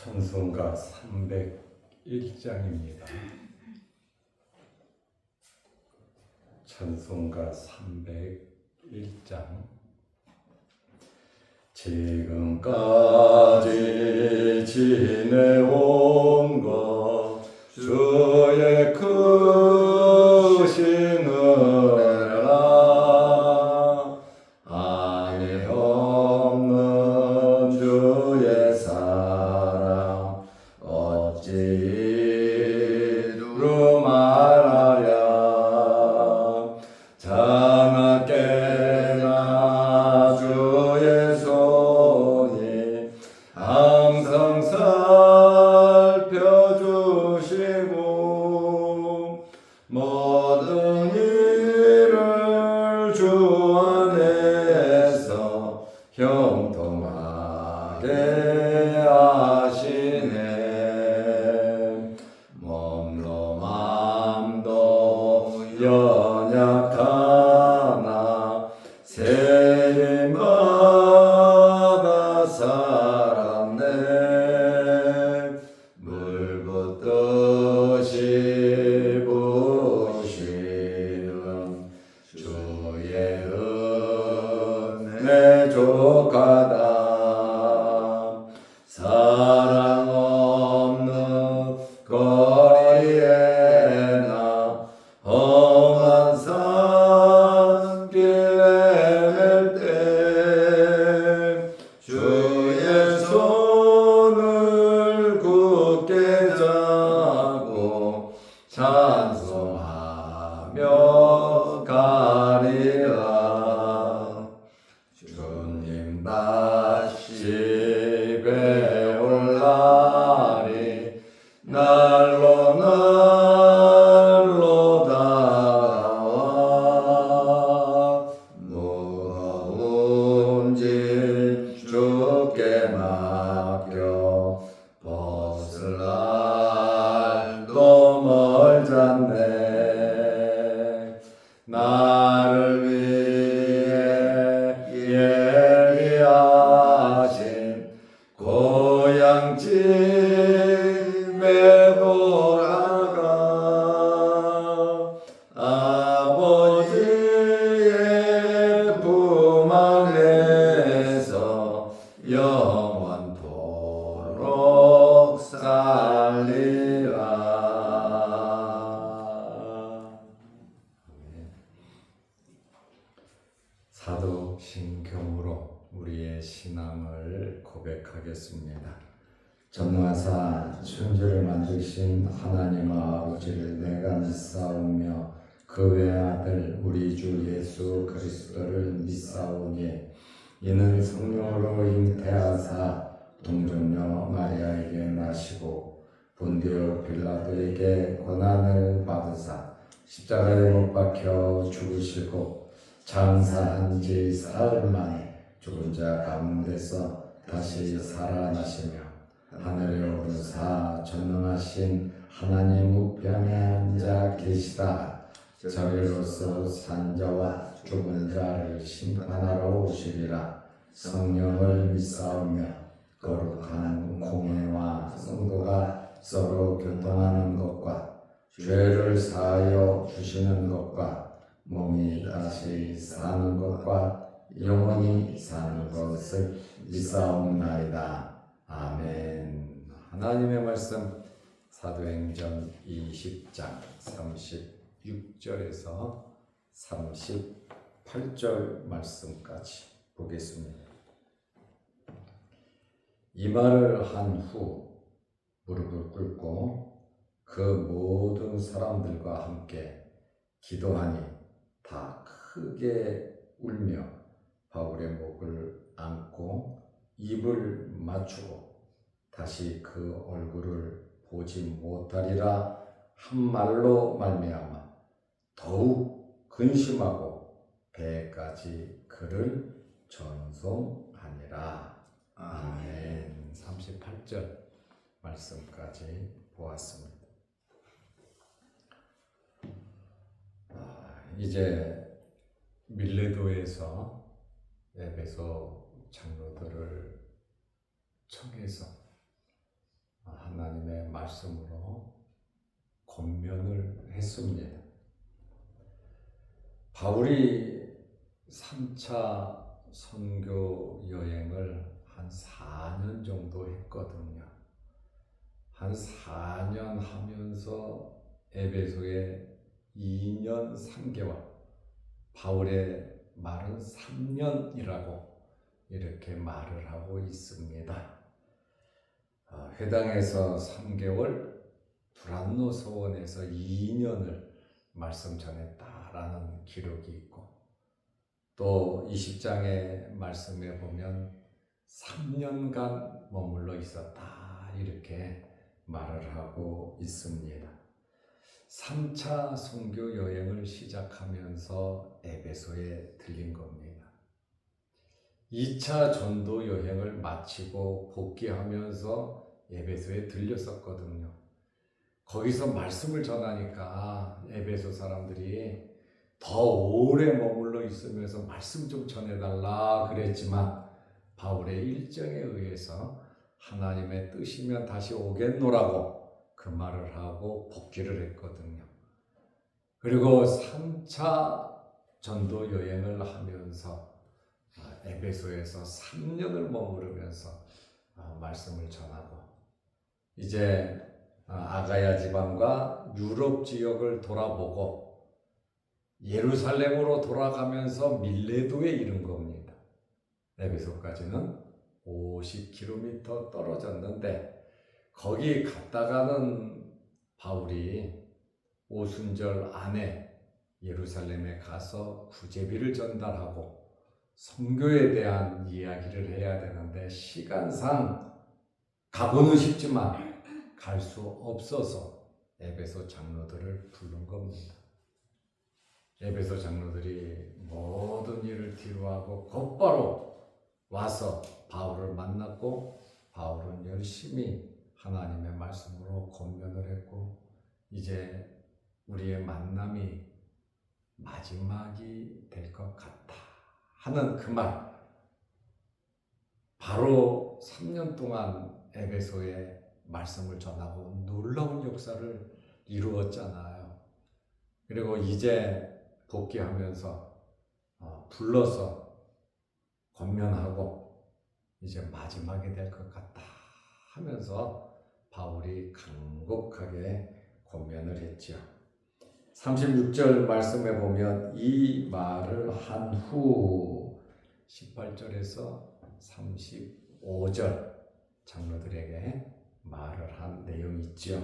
찬송가 301장입니다. 찬송가 301장. 지금까지 지내온 것 주의 크신 은혜라 아니 없는 주의 사랑 어찌 이루 말하랴 자나깨나 주의 손이 항상 살펴주시고 모든 일을 주 안에서 형통하게 하시네. 몸도 맘도 연약하나 세임받아 살았네. 물 붓듯이 부으시는 주의 은혜 족하다. 사랑 없는 거리에나 험한 산길 헤맬 때 주의 손을 굳게 잡고 찬송하며 가리라. 주님 다시 배울 날이 날로 날로 다가와 무거운 짐 주께 맡겨 벗을 날도 멀잖네. 나를 위해 예비하신 고향집에 돌아가 아버지의 품 안에서 영원토록 살리라. 사도신경으로 우리의 신앙을 고백하겠습니다. 전능하사 천지를 만드신 하나님 아버지를 내가 믿사오며 그 외아들 우리 주 예수 그리스도를 믿사오니 이는 성령으로 잉태하사 동정녀 마리아에게 나시고 본디오 빌라도에게 고난을 받으사 십자가에 못 박혀 죽으시고 장사한 지 사흘 만에 죽은 자 가운데서 다시 살아나시며 하늘에 오르사 전능하신 하나님 우편에 앉아 계시다. 저리로서 산자와 죽은 자를 심판하러 오시리라. 성령을 믿사오며 거룩한 공회와 성도가 서로 교통하는 것과 죄를 사하여 주시는 것과 몸이 다시 사는 것과 영원히 사는 것을 믿사옵나이다. 아멘. 하나님의 말씀 사도행전 20장 36절에서 38절 말씀까지 보겠습니다. 이 말을 한 후 무릎을 꿇고 그 모든 사람들과 함께 기도하니 다 크게 울며 바울의 목을 안고 입을 맞추고 다시 그 얼굴을 보지 못하리라 한 말로 말미암아 더욱 근심하고 배까지 그를 전송하니라. 아멘. 38절 말씀까지 보았습니다. 이제 밀레도에서 에베소 장로들을 청해서 하나님의 말씀으로 권면을 했습니다. 바울이 3차 선교 여행을 한 4년 정도 했거든요. 한 4년 하면서 에베소에 2년 3개월, 바울의 말은 3년이라고 이렇게 말을 하고 있습니다. 회당에서 3개월, 두란노 서원에서 2년을 말씀 전했다라는 기록이 있고, 또 20장의 말씀에 보면 3년간 머물러 있었다 이렇게 말을 하고 있습니다. 3차 선교 여행을 시작하면서 에베소에 들린 겁니다. 2차 전도 여행을 마치고 복귀하면서 에베소에 들렸었거든요. 거기서 말씀을 전하니까 에베소 사람들이 더 오래 머물러 있으면서 말씀 좀 전해달라 그랬지만 바울의 일정에 의해서 하나님의 뜻이면 다시 오겠노라고 그 말을 하고 복귀를 했거든요. 그리고 3차 전도 여행을 하면서 에베소에서 3년을 머무르면서 말씀을 전하고, 이제 아가야 지방과 유럽 지역을 돌아보고 예루살렘으로 돌아가면서 밀레도에 이른 겁니다. 에베소까지는 50km 떨어졌는데 거기 갔다가는 바울이 오순절 안에 예루살렘에 가서 구제비를 전달하고 선교에 대한 이야기를 해야 되는데 시간상 가고는 싶지만 갈 수 없어서 에베소 장로들을 부른 겁니다. 에베소 장로들이 모든 일을 뒤로하고 곧바로 와서 바울을 만났고, 바울은 열심히 하나님의 말씀으로 권면을 했고, 이제 우리의 만남이 마지막이 될 것 같다 하는 그 말, 바로 3년 동안 에베소에 말씀을 전하고 놀라운 역사를 이루었잖아요. 그리고 이제 복귀하면서 불러서 권면하고 이제 마지막이 될 것 같다 하면서 바울이 간곡하게 권면을 했죠. 36절 말씀에 보면 이 말을 한 후 18절에서 35절 장로들에게 말을 한 내용이 있죠.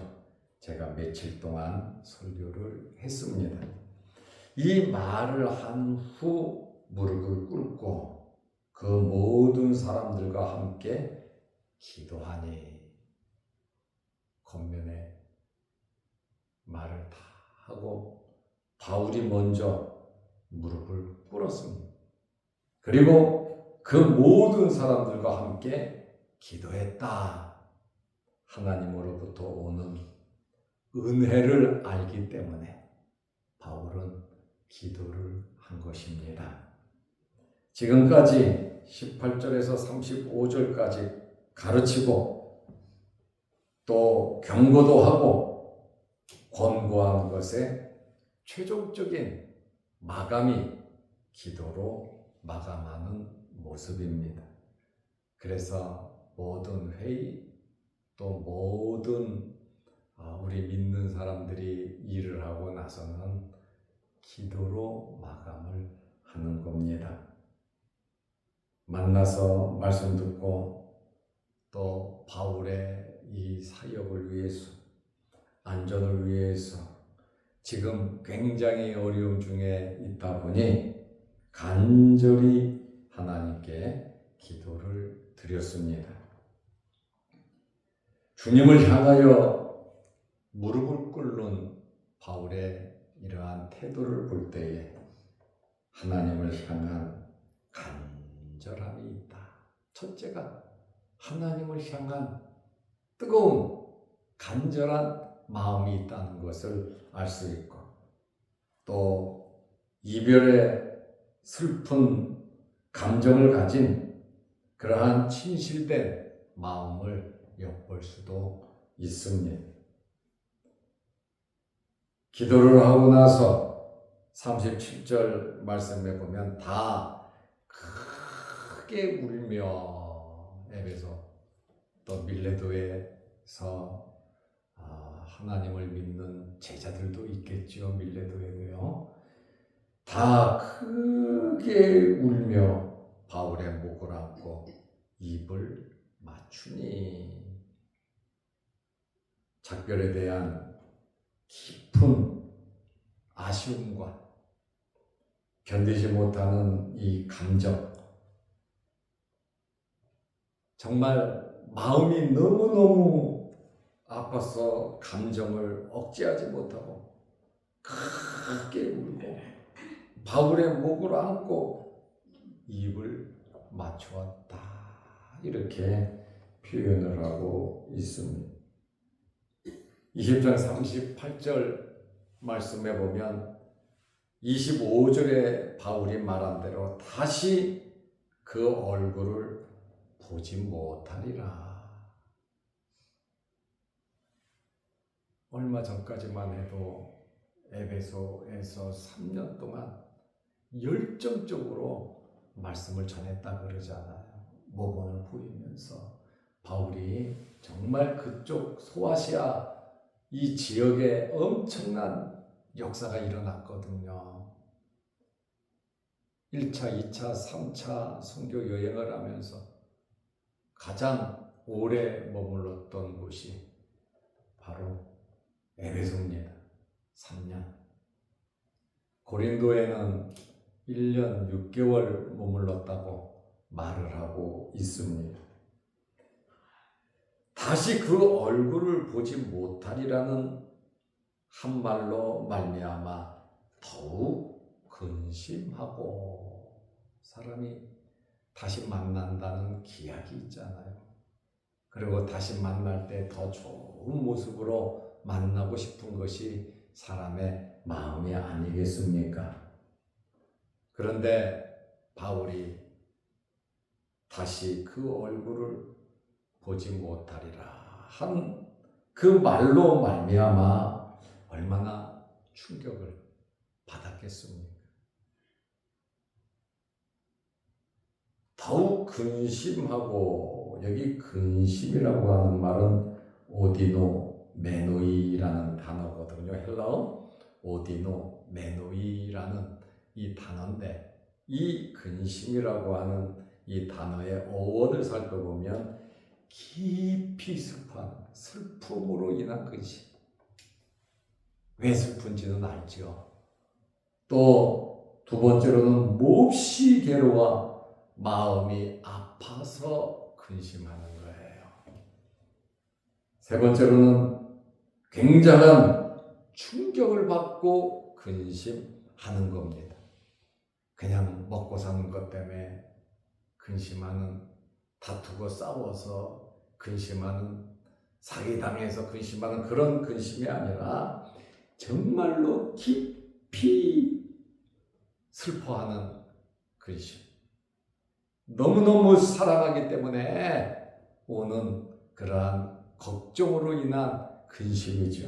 제가 며칠 동안 설교를 했습니다. 이 말을 한 후 무릎을 꿇고 그 모든 사람들과 함께 기도하니, 권면의 말을 다 하고 바울이 먼저 무릎을 꿇었습니다. 그리고 그 모든 사람들과 함께 기도했다. 하나님으로부터 오는 은혜를 알기 때문에 바울은 기도를 한 것입니다. 지금까지 18절에서 35절까지 가르치고 또 경고도 하고 권고한 것의 최종적인 마감이 기도로 마감하는 모습입니다. 그래서 모든 회의, 또 모든 우리 믿는 사람들이 일을 하고 나서는 기도로 마감을 하는 겁니다. 만나서 말씀 듣고 또 바울의 이 사역을 위해서, 안전을 위해서 지금 굉장히 어려움 중에 있다 보니 간절히 하나님께 기도를 드렸습니다. 주님을 향하여 무릎을 꿇는 바울의 이러한 태도를 볼 때에 하나님을 향한 간절함이 있다. 첫째가 하나님을 향한 뜨거운 간절한 마음이 있다는 것을 알 수 있고, 또 이별의 슬픈 감정을 가진 그러한 진실된 마음을 엿볼 수도 있습니다. 기도를 하고 나서 37절 말씀에 보면 다 크게 울며 에베소 또 밀레도에서 하나님을 믿는 제자들도 있겠죠. 밀레도에도요. 다 크게 울며 바울의 목을 안고 입을 맞추니 작별에 대한 깊은 아쉬움과 견디지 못하는 이 감정, 정말 마음이 너무너무 아파서 감정을 억제하지 못하고 크게 울고 바울의 목을 안고 입을 맞추었다. 이렇게 표현을 하고 있습니다. 20장 38절 말씀에 보면 25절에 바울이 말한 대로 다시 그 얼굴을 보지 못하리라. 얼마 전까지만 해도 에베소에서 3년 동안 열정적으로 말씀을 전했다 그러잖아요. 모범을 보이면서 바울이 정말 그쪽 소아시아 이 지역에 엄청난 역사가 일어났거든요. 1차, 2차, 3차 선교 여행을 하면서 가장 오래 머물렀던 곳이 바로 에베소입니다. 3년. 고린도에는 1년 6개월 머물렀다고 말을 하고 있습니다. 다시 그 얼굴을 보지 못하리라는 한 말로 말미암아 더욱 근심하고, 사람이 다시 만난다는 기약이 있잖아요. 그리고 다시 만날 때 더 좋은 모습으로 만나고 싶은 것이 사람의 마음이 아니겠습니까? 그런데 바울이 다시 그 얼굴을 보지 못하리라 한 그 말로 말미암아 얼마나 충격을 받았겠습니까? 더욱 근심하고, 여기 근심이라고 하는 말은 오디노 메노이라는 단어거든요. 헬라어 오디노 메노이라는 이 단어인데, 이 근심이라고 하는 이 단어의 어원을 살펴보면 깊이 슬퍼하는, 슬픔으로 인한 근심. 왜 슬픈지는 알죠. 또 두 번째로는 몹시 괴로워 마음이 아파서 근심하는 거예요. 세 번째로는 굉장한 충격을 받고 근심하는 겁니다. 그냥 먹고 사는 것 때문에 근심하는, 다투고 싸워서 근심하는, 사기당해서 근심하는 그런 근심이 아니라 정말로 깊이 슬퍼하는 근심. 너무너무 사랑하기 때문에 오는 그러한 걱정으로 인한 근심이죠.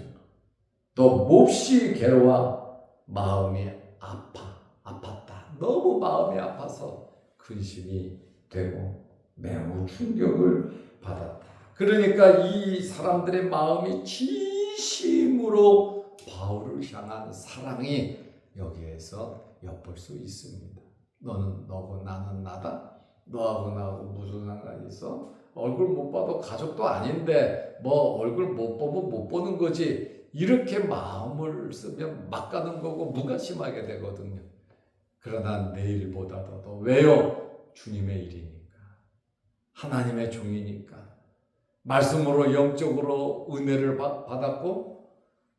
또 몹시 괴로워 마음이 아팠다. 너무 마음이 아파서 근심이 되고 매우 충격을 받았다. 그러니까 이 사람들의 마음이 진심으로 바울을 향한 사랑이 여기에서 엿볼 수 있습니다. 너는 너고 나는 나다. 너하고 나하고 무슨 상관이 있어? 얼굴 못 봐도 가족도 아닌데 뭐 얼굴 못 보면 못 보는 거지. 이렇게 마음을 쓰면 막 가는 거고 무관심하게 되거든요. 그러나 내일보다도 더, 왜요? 주님의 일이니까, 하나님의 종이니까, 말씀으로 영적으로 은혜를 받았고,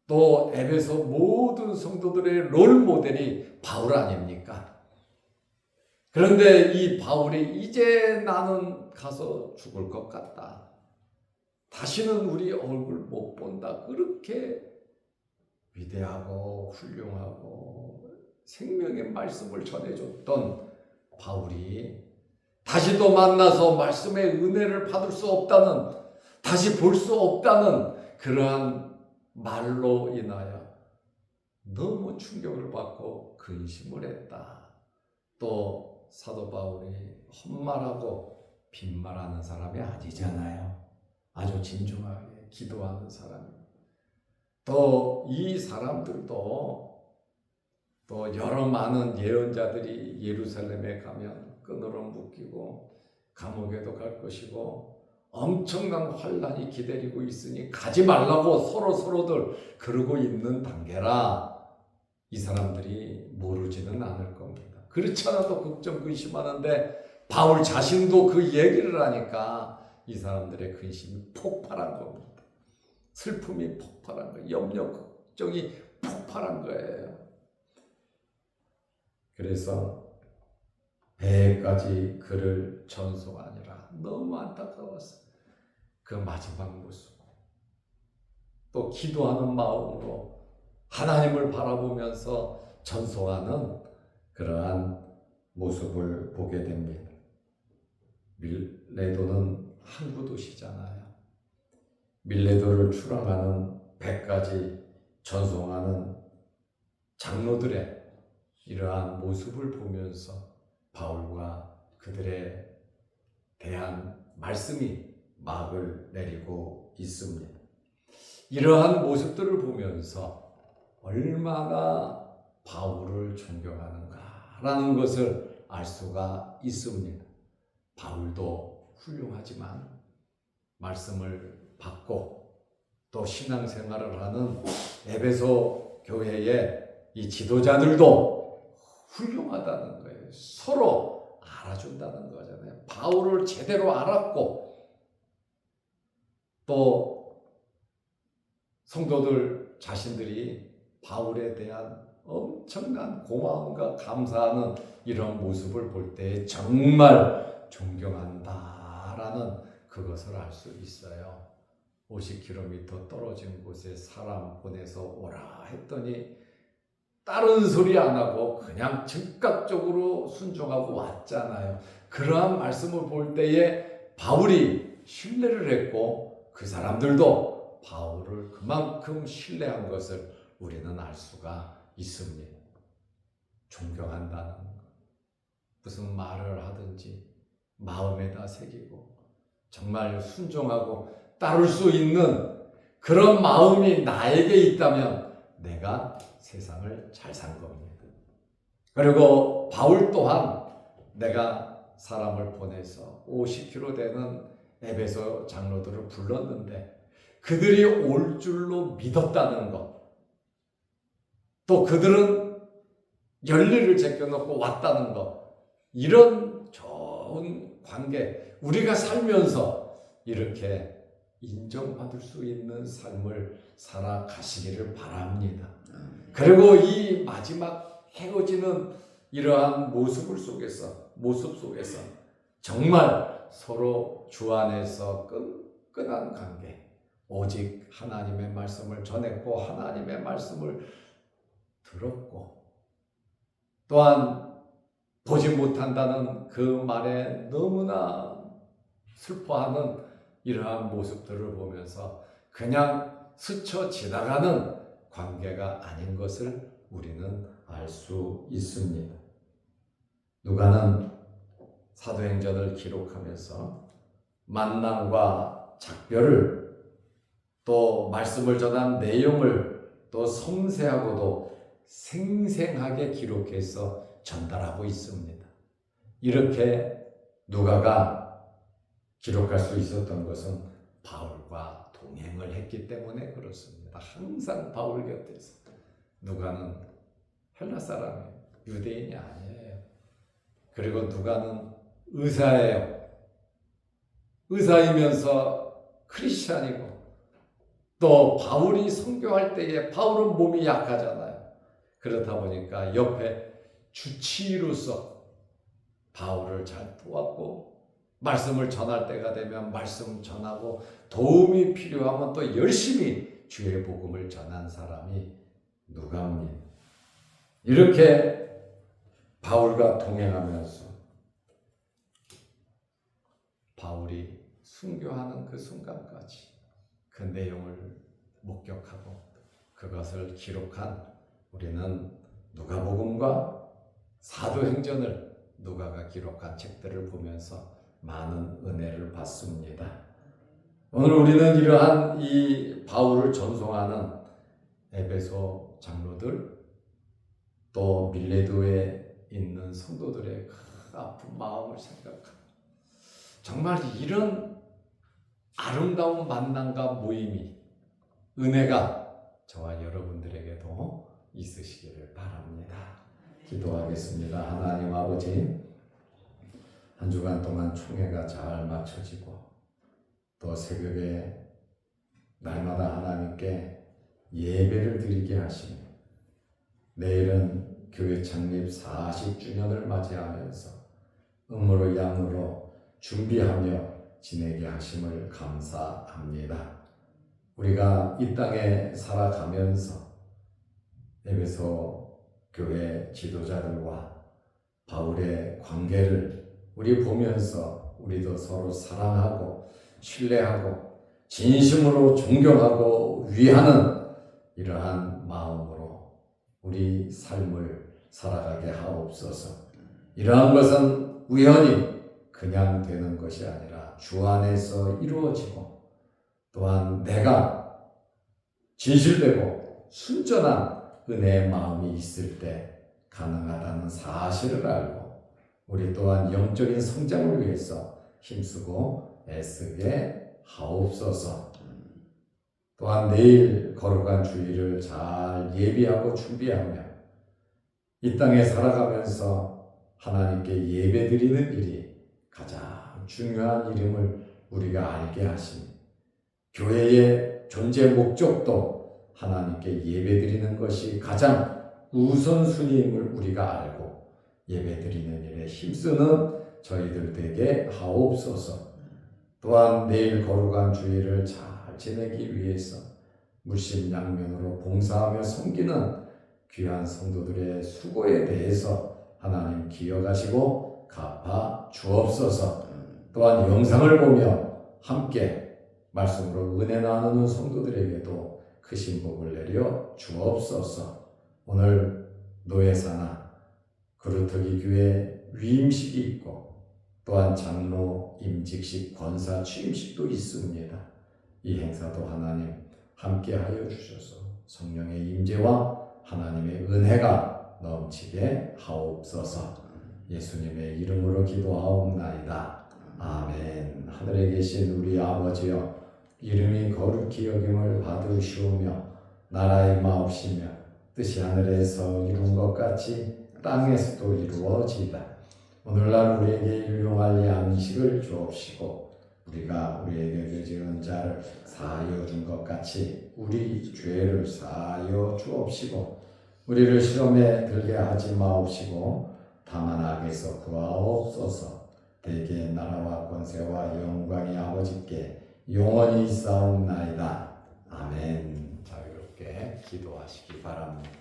또 에베소 모든 성도들의 롤 모델이 바울 아닙니까? 그런데 이 바울이 이제 나는 가서 죽을 것 같다. 다시는 우리 얼굴 못 본다. 그렇게 위대하고 훌륭하고 생명의 말씀을 전해줬던 바울이 다시 또 만나서 말씀의 은혜를 받을 수 없다는, 다시 볼 수 없다는 그러한 말로 인하여 너무 충격을 받고 근심을 했다. 또 사도 바울이 헛말하고 빈말하는 사람이 아니잖아요. 아주 진중하게 기도하는 사람입니다. 또 이 사람들도 또 여러 많은 예언자들이 예루살렘에 가면 끈으로 묶이고 감옥에도 갈 것이고 엄청난 환란이 기다리고 있으니 가지 말라고 서로들 그러고 있는 단계라 이 사람들이 모르지는 않을 겁니다. 그렇지 않아도 걱정 근심하는데 바울 자신도 그 얘기를 하니까 이 사람들의 근심이 폭발한 겁니다. 슬픔이 폭발한 거예요. 염려, 걱정이 폭발한 거예요. 그래서 배까지 그를 전송하니라. 너무 안타까웠어요. 그 마지막 모습. 또 기도하는 마음으로 하나님을 바라보면서 전송하는 그러한 모습을 보게 됩니다. 밀레도는 항구 도시잖아요. 밀레도를 출항하는 배까지 전송하는 장로들의 이러한 모습을 보면서 바울과 그들에 대한 말씀이 막을 내리고 있습니다. 이러한 모습들을 보면서 얼마나 바울을 존경하는가라는 것을 알 수가 있습니다. 바울도 훌륭하지만 말씀을 받고 또 신앙생활을 하는 에베소 교회의 이 지도자들도 훌륭하다는 거예요. 서로 알아준다는 거잖아요. 바울을 제대로 알았고 또 성도들 자신들이 바울에 대한 엄청난 고마움과 감사하는 이런 모습을 볼 때 정말 존경한다라는 그것을 알 수 있어요. 50km 떨어진 곳에 사람 보내서 오라 했더니 다른 소리 안 하고 그냥 즉각적으로 순종하고 왔잖아요. 그러한 말씀을 볼 때에 바울이 신뢰를 했고 그 사람들도 바울을 그만큼 신뢰한 것을 우리는 알 수가 있습니다. 존경한다는 것. 무슨 말을 하든지 마음에다 새기고 정말 순종하고 따를 수 있는 그런 마음이 나에게 있다면 내가 세상을 잘 산 겁니다. 그리고 바울 또한 내가 사람을 보내서 50km 되는 에베소 장로들을 불렀는데 그들이 올 줄로 믿었다는 것, 또 그들은 열리를 제껴놓고 왔다는 것, 이런 좋은 관계, 우리가 살면서 이렇게 인정받을 수 있는 삶을 살아가시기를 바랍니다. 그리고 이 마지막 헤어지는 이러한 모습 속에서 정말 서로 주 안에서 끈끈한 관계, 오직 하나님의 말씀을 전했고 하나님의 말씀을 들었고 또한 보지 못한다는 그 말에 너무나 슬퍼하는 이러한 모습들을 보면서 그냥 스쳐 지나가는 관계가 아닌 것을 우리는 알 수 있습니다. 누가는 사도행전을 기록하면서 만남과 작별을 또 말씀을 전한 내용을 또 섬세하고도 생생하게 기록해서 전달하고 있습니다. 이렇게 누가가 기록할 수 있었던 것은 바울과 동행을 했기 때문에 그렇습니다. 항상 바울 곁에서. 누가는 헬라 사람이에요. 유대인이 아니에요. 그리고 누가는 의사예요. 의사이면서 크리스찬이고 또 바울이 선교할 때에 바울은 몸이 약하잖아요. 그렇다 보니까 옆에 주치의로서 바울을 잘 도왔고 말씀을 전할 때가 되면 말씀 전하고 도움이 필요하면 또 열심히 주의 복음을 전한 사람이 누가입니다. 이렇게 바울과 동행하면서 바울이 순교하는 그 순간까지 그 내용을 목격하고 그것을 기록한 우리는 누가복음과 사도행전을 누가가 기록한 책들을 보면서 많은 은혜를 받습니다. 오늘 우리는 이러한 이 바울을 전송하는 에베소 장로들 또 밀레도에 있는 성도들의 그 아픈 마음을 생각하고 정말 이런 아름다운 만남과 모임이 은혜가 저와 여러분들에게도 있으시기를 바랍니다. 기도하겠습니다. 하나님 아버지, 한 주간 동안 총회가 잘 마쳐지고 또 새벽에 날마다 하나님께 예배를 드리게 하시며 내일은 교회 창립 40주년을 맞이하면서 음으로 양으로 준비하며 지내게 하심을 감사합니다. 우리가 이 땅에 살아가면서 에베소 교회 지도자들과 바울의 관계를 우리 보면서 우리도 서로 사랑하고 신뢰하고 진심으로 존경하고 위하는 이러한 마음으로 우리 삶을 살아가게 하옵소서. 이러한 것은 우연히 그냥 되는 것이 아니라 주 안에서 이루어지고 또한 내가 진실되고 순전한 은혜의 마음이 있을 때 가능하다는 사실을 알고 우리 또한 영적인 성장을 위해서 힘쓰고 애쓰게 하옵소서. 또한 내일 거룩한 주일을 잘 예비하고 준비하며 이 땅에 살아가면서 하나님께 예배드리는 일이 가장 중요한 일임을 우리가 알게 하시니 교회의 존재 목적도 하나님께 예배드리는 것이 가장 우선순위임을 우리가 알고 예배드리는 일에 힘쓰는 저희들 되게 하옵소서. 또한 내일 거룩한 주일을 잘 지내기 위해서 물심양면으로 봉사하며 섬기는 귀한 성도들의 수고에 대해서 하나님 기억하시고 갚아 주옵소서. 또한 영상을 보며 함께 말씀으로 은혜 나누는 성도들에게도 크신 복을 내려 주옵소서. 오늘 노예사나 그루터기 교회 위임식이 있고 또한 장로 임직식 권사 취임식도 있습니다. 이 행사도 하나님 함께 하여 주셔서 성령의 임재와 하나님의 은혜가 넘치게 하옵소서. 예수님의 이름으로 기도하옵나이다. 아멘. 하늘에 계신 우리 아버지여, 이름이 거룩히 여김을 받으시오며 나라의 마옵시며 뜻이 하늘에서 이룬 것 같이 땅에서도 이루어지이다. 오늘날 우리에게 일용할 양식을 주옵시고 우리가 우리에게 죄지은 자를 사하여 준 것 같이 우리 죄를 사하여 주옵시고 우리를 시험에 들게 하지 마옵시고 다만 악에서 구하옵소서. 대개 나라와 권세와 영광이 아버지께 영원히 있사옵나이다. 아멘. 자유롭게 기도하시기 바랍니다.